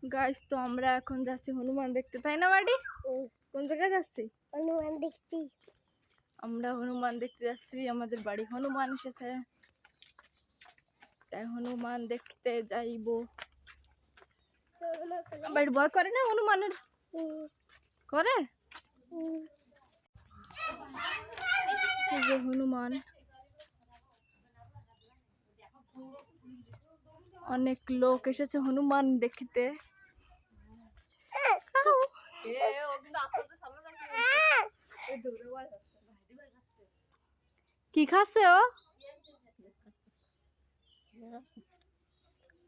Guys তো আমরা এখন যাচ্ছি হনুমান দেখতে, তাই না বাড়ি? কোন জায়গায় যাচ্ছি? হনুমান দেখতে। আমরা হনুমান দেখতে যাচ্ছি, আমাদের বাড়ি হনুমান এসেছে, তাই হনুমান দেখতে যাইবো। বাড়ি ভয় করে না হনুমানের? করে। এই যে হনুমান, অনেক লোক এসেছে হনুমান দেখতে। কি খাচ্ছে ও?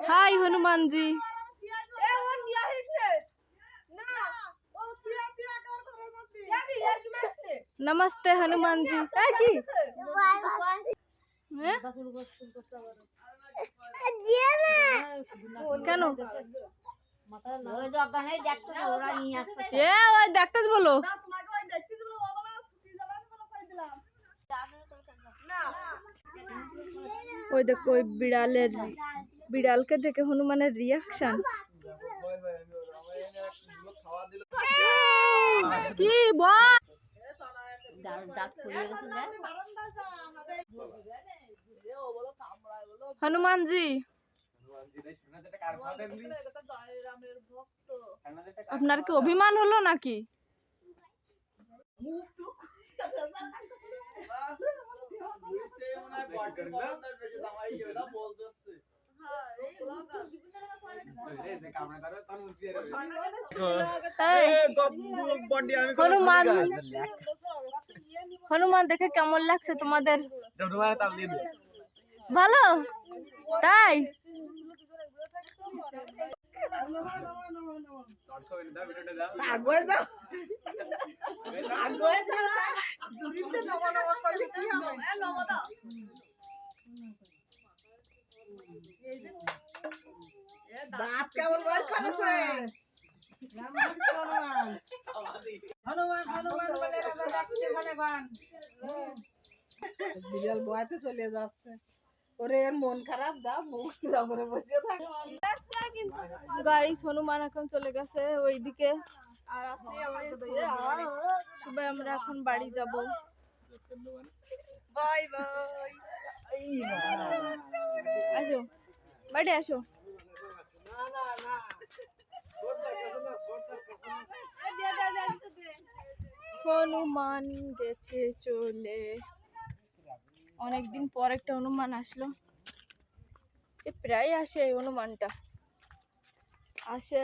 हाय हनुमान जी। नमस्ते हनुमान जी। কেন ডাক্তার বলো ওই দেখো ওই বিড়ালকে দেখে হনুমানের রিয়াকশন কি বল। हनुमान जी আপনার কি অভিমান হলো নাকি? হনুমান দেখে কেমন লাগছে তোমাদের? ভালো তাই? বিড়াল বয়াতে চলে যাচ্ছে, ওরে এর মন খারাপ, দা মুখ করে বসে থাকে। গাইস হনুমান এখন চলে গেছে ওইদিকে, আর সবাই আমরা এখন বাড়ি যাব। Bye bye. আসো বাড়ি আসো। হনুমান গেছে চলে, অনেকদিন পর একটা হনুমান আসলো। প্রায় আসে এই হনুমানটা, আসে।